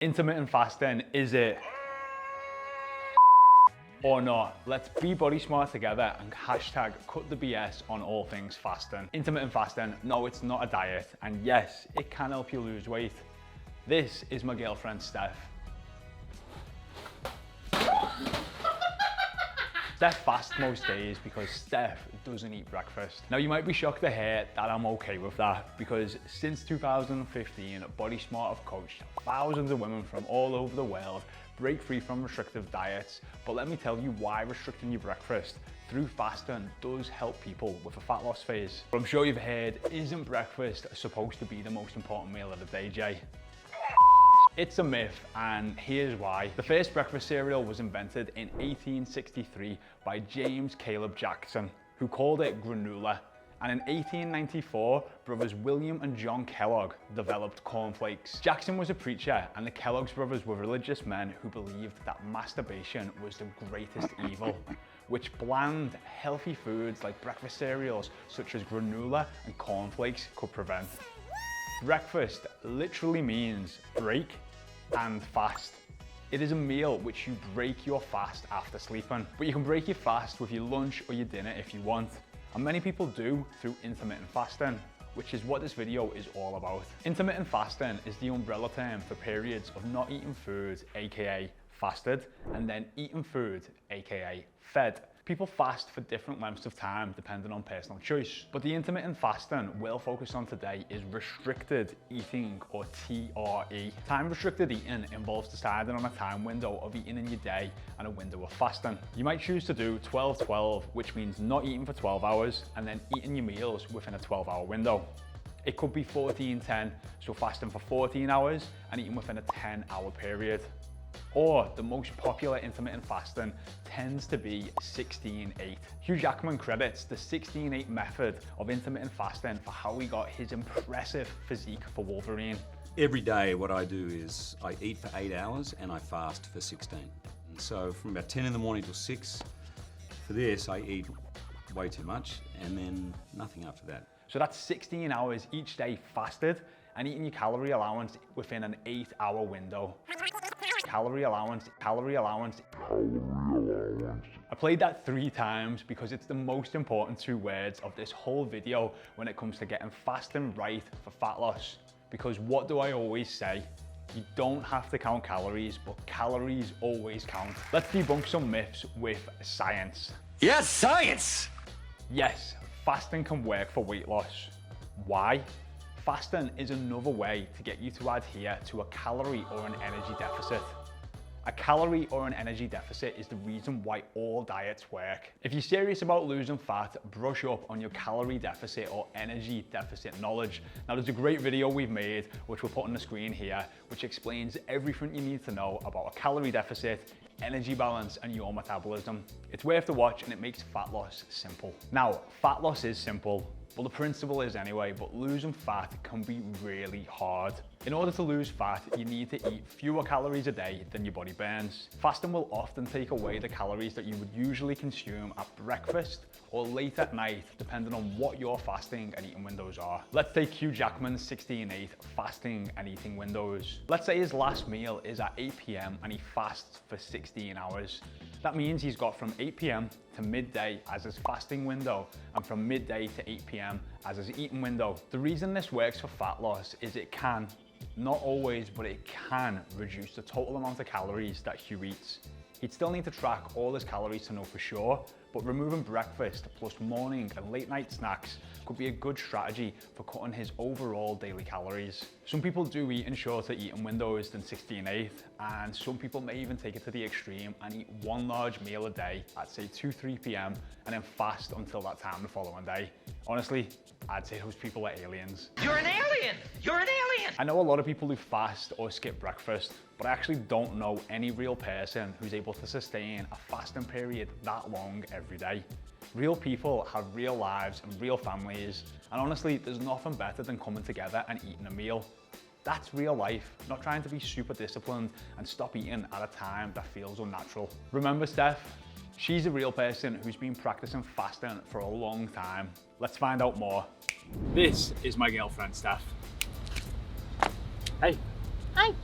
Intermittent fasting, is it or not? Let's be body smart together and hashtag cut the BS on all things fasting. Intermittent fasting, no, it's not a diet. And yes, it can help you lose weight. This is my girlfriend, Steph. Steph fasts most days because Steph doesn't eat breakfast. Now you might be shocked to hear that I'm okay with that, because since 2015, Body Smart have coached thousands of women from all over the world break free from restrictive diets. But let me tell you why restricting your breakfast through fasting does help people with a fat loss phase. But I'm sure you've heard, isn't breakfast supposed to be the most important meal of the day, Jay? It's a myth, and here's why. The first breakfast cereal was invented in 1863 by James Caleb Jackson, who called it granola. And in 1894, brothers William and John Kellogg developed cornflakes. Jackson was a preacher, and the Kellogg's brothers were religious men who believed that masturbation was the greatest evil, which bland, healthy foods like breakfast cereals such as granola and cornflakes could prevent. Breakfast literally means break and fast. It is a meal which you break your fast after sleeping, but you can break your fast with your lunch or your dinner if you want. And many people do through intermittent fasting, which is what this video is all about. Intermittent fasting is the umbrella term for periods of not eating food, aka fasted, and then eating food, aka fed. People fast for different lengths of time depending on personal choice. But the intermittent fasting we'll focus on today is restricted eating, or TRE. Time restricted eating involves deciding on a time window of eating in your day and a window of fasting. You might choose to do 12-12, which means not eating for 12 hours and then eating your meals within a 12-hour window. It could be 14-10, so fasting for 14 hours and eating within a 10-hour period. Or the most popular intermittent fasting tends to be 16-8. Hugh Jackman credits the 16-8 method of intermittent fasting for how he got his impressive physique for Wolverine. Every day what I do is I eat for 8 hours and I fast for 16. And so from about 10 in the morning till 6, for this I eat way too much and then nothing after that. So that's 16 hours each day fasted and eating your calorie allowance within an 8-hour window. Calorie allowance. I played that 3 times because it's the most important 2 words of this whole video when it comes to getting fasting right for fat loss. Because what do I always say? You don't have to count calories, but calories always count. Let's debunk some myths with science. Yes, science! Yes, fasting can work for weight loss. Why? Fasting is another way to get you to adhere to a calorie or an energy deficit. A calorie or an energy deficit is the reason why all diets work. If you're serious about losing fat, brush up on your calorie deficit or energy deficit knowledge. Now there's a great video we've made, which we'll put on the screen here, which explains everything you need to know about a calorie deficit, energy balance, and your metabolism. It's worth the watch and it makes fat loss simple. Now, fat loss is simple. Well, the principle is anyway, but losing fat can be really hard. In order to lose fat, you need to eat fewer calories a day than your body burns. Fasting will often take away the calories that you would usually consume at breakfast or late at night, depending on what your fasting and eating windows are. Let's take Hugh Jackman's 16-8 fasting and eating windows. Let's say his last meal is at 8 p.m. and he fasts for 16 hours. That means he's got from 8 p.m. to midday as his fasting window and from midday to 8 p.m. as his eating window. The reason this works for fat loss is it can, not always, but it can reduce the total amount of calories that Hugh eats. He'd still need to track all his calories to know for sure, but removing breakfast plus morning and late night snacks could be a good strategy for cutting his overall daily calories. Some people do eat in shorter eating windows than 16-8, and some people may even take it to the extreme and eat one large meal a day at say 2-3 p.m. and then fast until that time the following day. Honestly, I'd say those people are aliens. You're an alien! You're an alien! I know a lot of people who fast or skip breakfast, but I actually don't know any real person who's able to sustain a fasting period that long every day. Real people have real lives and real families, and honestly, there's nothing better than coming together and eating a meal. That's real life, not trying to be super disciplined and stop eating at a time that feels unnatural. Remember Steph? She's a real person who's been practicing fasting for a long time. Let's find out more. This is my girlfriend, Steph. Hey. Hi.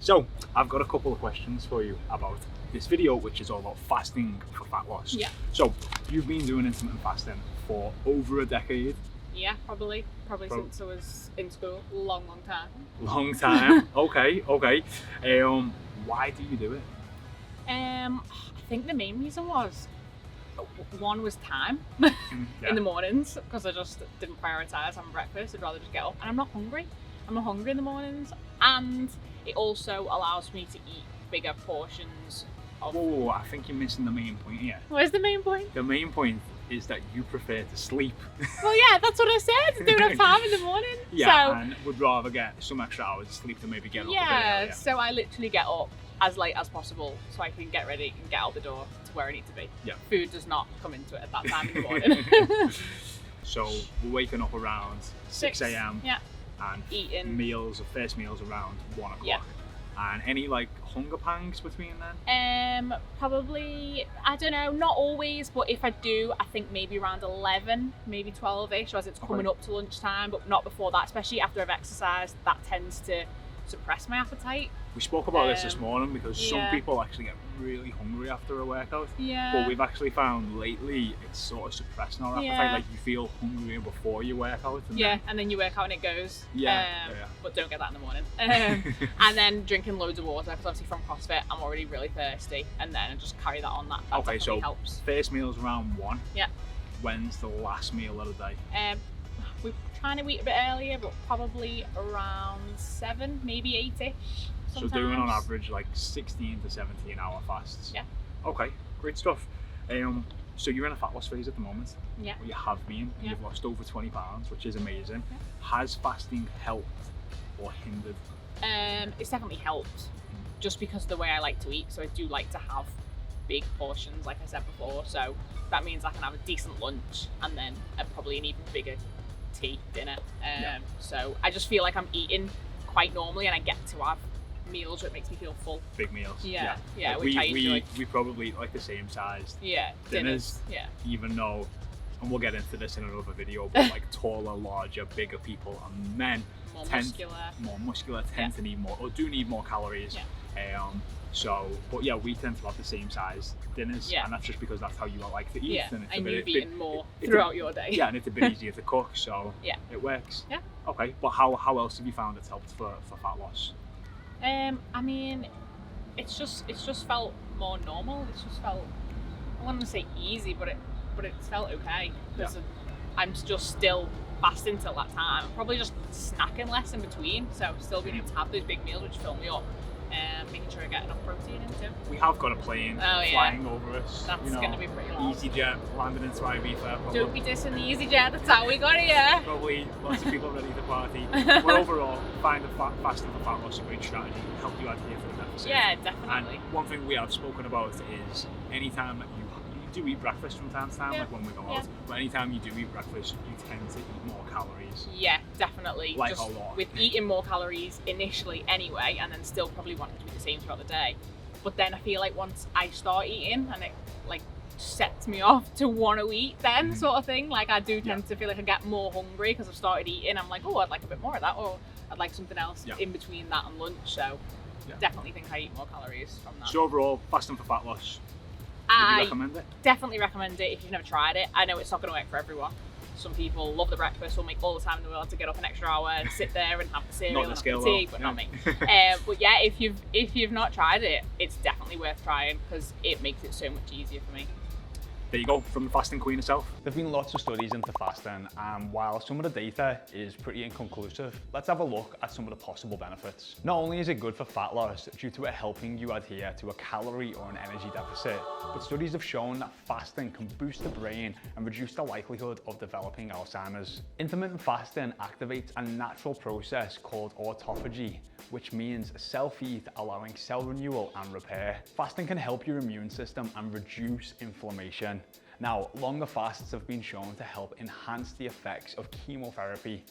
So, I've got a couple of questions for you about this video, which is all about fasting for fat loss. Yeah. So, you've been doing intermittent fasting for over a decade. Yeah, probably since I was in school. Long time. Long time. Okay. Why do you do it? I think the main reason was, one was time Yeah. in the mornings, because I just didn't prioritise having breakfast. I'd rather just get up, and I'm not hungry in the mornings, and it also allows me to eat bigger portions of... Whoa, I think you're missing the main point here. Where's the main point? The main point is that you prefer to sleep. Well, yeah, that's what I said. Don't have time in the morning. Yeah, So, and would rather get some extra hours of sleep to maybe get up a bit yeah, earlier. so I literally get up as late as possible so I can get ready and get out the door to where I need to be. Yeah. Food does not come into it at that time in the morning. So we're waking up around 6 a.m. Yeah. and Eating. first meals around 1 o'clock. Yeah. And any like hunger pangs between then? Probably, I don't know, not always, but if I do, I think maybe around 11, maybe 12-ish, as it's coming up to lunchtime, but not before that, especially after I've exercised. That tends to suppress my appetite. We spoke about this morning because some yeah. people actually get really hungry after a workout. Yeah. But we've actually found lately it's sort of suppressing our appetite. Yeah. Like you feel hungrier before you work out. And Yeah, and then you work out and it goes. Yeah, But don't get that in the morning. And then drinking loads of water, because obviously from CrossFit I'm already really thirsty, and then I just carry that on. That Okay, definitely so helps. first meal's around 1. Yeah. When's the last meal of the day? We're trying to eat a bit earlier, but probably around 7, maybe 8-ish. So doing on average like 16 to 17 hour fasts. Yeah. Okay, great stuff. So you're in a fat loss phase at the moment. Yeah. Or you have been. Yeah. You've lost over 20 pounds, which is amazing. Yeah. Has fasting helped or hindered? It's definitely helped, just because of the way I like to eat. So I do like to have big portions, like I said before. So that means I can have a decent lunch and then probably an even bigger dinner. So I just feel like I'm eating quite normally, and I get to have meals where it makes me feel full. Big meals. Yeah, Like which I enjoy. we probably eat like the same sized Dinners. Yeah. even though, and we'll get into this in another video, but like taller, larger, bigger people and men More muscular tend to need more, or do need more calories. Yeah. So, but yeah, we tend to have the same size dinners, Yeah. and that's just because that's how you like to eat. Yeah, And, it's and a you've bit, eaten more throughout your day. Yeah, and it's a bit easier to cook, so Yeah. it works. Yeah. Okay, but how else have you found it's helped for fat loss? I mean, it's just felt more normal. It's just felt, I wouldn't say easy, but it's felt okay, because I'm just still fasting till that time. I'm probably just snacking less in between, so still being able to have those big meals which fill me up, and making sure I get enough protein in too. We have got a plane flying over us. That's going to be pretty long. EasyJet landing into Ibiza. Don't be dissing the EasyJet, that's how we got here. Probably lots of people ready to party. But overall, find the fasting for fat loss a great strategy to help you adhere to the deficit. Yeah, definitely. And one thing we have spoken about is anytime that you do eat breakfast from time to time, like when we go out, but anytime you do eat breakfast, you tend to eat more calories. Yeah, definitely. Like just a lot. with eating more calories initially anyway, and then still probably wanting to be the same throughout the day. But then I feel like once I start eating, and it like sets me off to want to eat then, sort of thing. Like I do tend to feel like I get more hungry because I've started eating. I'm like, oh, I'd like a bit more of that, or I'd like something else in between that and lunch. So definitely think I eat more calories from that. So overall, fasting for fat loss, would you recommend it? Definitely recommend it if you've never tried it. I know it's not going to work for everyone. Some people love the breakfast, will make all the time in the world to get up an extra hour and sit there and have the cereal and have the tea, but not me. But yeah, if you've not tried it, it's definitely worth trying, because it makes it so much easier for me. There you go, from the fasting queen herself. There've been lots of studies into fasting, and while some of the data is pretty inconclusive, let's have a look at some of the possible benefits. Not only is it good for fat loss due to it helping you adhere to a calorie or an energy deficit, but studies have shown that fasting can boost the brain and reduce the likelihood of developing Alzheimer's. Intermittent fasting activates a natural process called autophagy, which means self-heat, allowing cell renewal and repair. Fasting can help your immune system and reduce inflammation. Now, longer fasts have been shown to help enhance the effects of chemotherapy.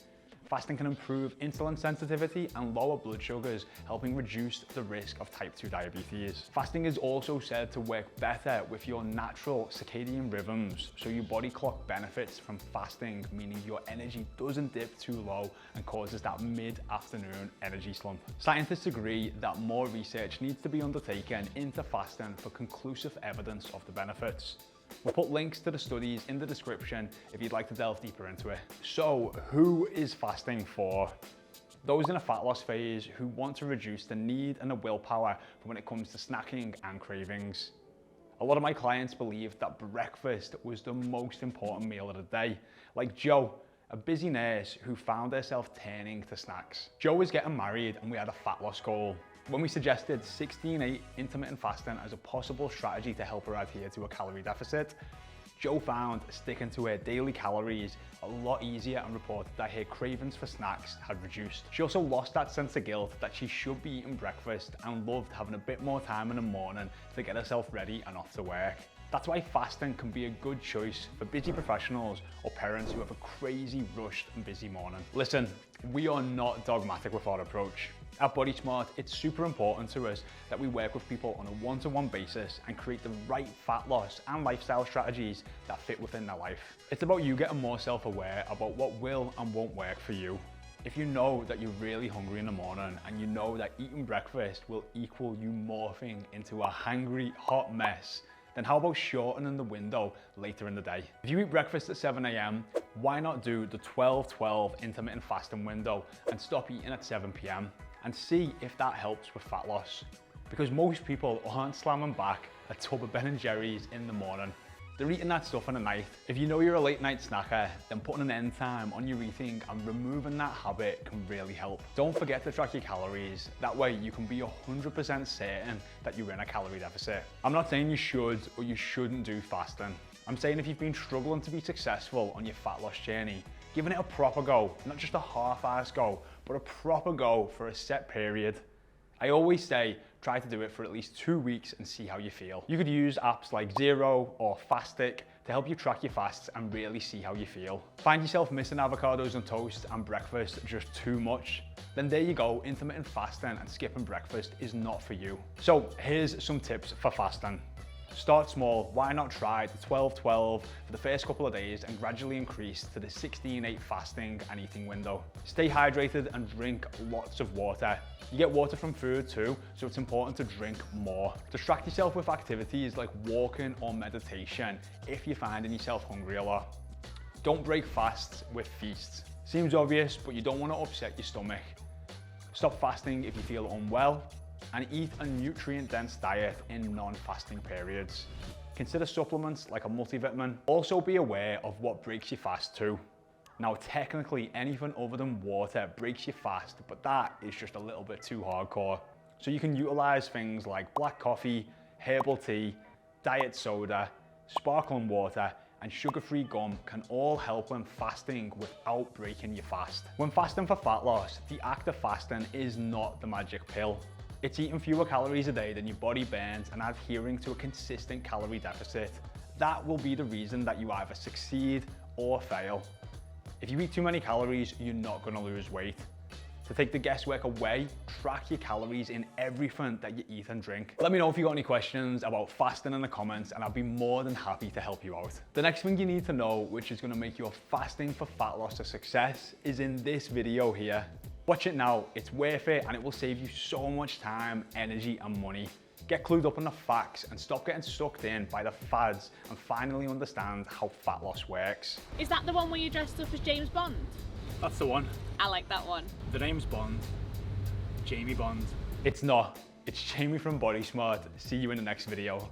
Fasting can improve insulin sensitivity and lower blood sugars, helping reduce the risk of type 2 diabetes. Fasting is also said to work better with your natural circadian rhythms, so your body clock benefits from fasting, meaning your energy doesn't dip too low and causes that mid-afternoon energy slump. Scientists agree that more research needs to be undertaken into fasting for conclusive evidence of the benefits. We'll put links to the studies in the description if you'd like to delve deeper into it. So, who is fasting for? Those in a fat loss phase who want to reduce the need and the willpower for when it comes to snacking and cravings. A lot of my clients believe that breakfast was the most important meal of the day. Like Jo, a busy nurse who found herself turning to snacks. Jo was getting married and we had a fat loss goal. When we suggested 16/8 intermittent fasting as a possible strategy to help her adhere to a calorie deficit, Jo found sticking to her daily calories a lot easier and reported that her cravings for snacks had reduced. She also lost that sense of guilt that she should be eating breakfast and loved having a bit more time in the morning to get herself ready and off to work. That's why fasting can be a good choice for busy professionals or parents who have a crazy, rushed and busy morning. Listen, we are not dogmatic with our approach. At Body Smart, it's super important to us that we work with people on a one-to-one basis and create the right fat loss and lifestyle strategies that fit within their life. It's about you getting more self-aware about what will and won't work for you. If you know that you're really hungry in the morning and you know that eating breakfast will equal you morphing into a hangry, hot mess, then how about shortening the window later in the day? If you eat breakfast at 7 a.m, why not do the 12-12 intermittent fasting window and stop eating at 7 p.m? And see if that helps with fat loss. Because most people aren't slamming back a tub of Ben & Jerry's in the morning. They're eating that stuff in the night. If you know you're a late night snacker, then putting an end time on your eating and removing that habit can really help. Don't forget to track your calories. That way you can be 100% certain that you're in a calorie deficit. I'm not saying you should or you shouldn't do fasting. I'm saying if you've been struggling to be successful on your fat loss journey, giving it a proper go, not just a half-assed go, but a proper go for a set period. I always say, try to do it for at least 2 weeks and see how you feel. You could use apps like Zero or Fastic to help you track your fasts and really see how you feel. Find yourself missing avocados on toast and breakfast just too much? Then there you go, intermittent fasting and skipping breakfast is not for you. So here's some tips for fasting. Start small. Why not try the 12-12 for the first couple of days and gradually increase to the 16/8 fasting and eating window. Stay hydrated and drink lots of water. You get water from food too, so it's important to drink more. Distract yourself with activities like walking or meditation if you're finding yourself hungry a lot. Don't break fasts with feasts. Seems obvious, but you don't want to upset your stomach. Stop fasting if you feel unwell, and eat a nutrient-dense diet in non-fasting periods. Consider supplements like a multivitamin. Also be aware of what breaks your fast too. Now, technically, anything other than water breaks your fast, but that is just a little bit too hardcore. So you can utilize things like black coffee, herbal tea, diet soda, sparkling water, and sugar-free gum can all help when fasting without breaking your fast. When fasting for fat loss, the act of fasting is not the magic pill. It's eating fewer calories a day than your body burns and adhering to a consistent calorie deficit. That will be the reason that you either succeed or fail. If you eat too many calories, you're not gonna lose weight. To take the guesswork away, track your calories in everything that you eat and drink. Let me know if you got any questions about fasting in the comments and I'll be more than happy to help you out. The next thing you need to know, which is gonna make your fasting for fat loss a success, is in this video here. Watch it now, it's worth it and it will save you so much time, energy and money. Get clued up on the facts and stop getting sucked in by the fads and finally understand how fat loss works. Is that the one where you dressed up as James Bond? That's the one. I like that one. The name's Bond. Jaymie Bond. It's not. It's Jaymie from Body Smart. See you in the next video.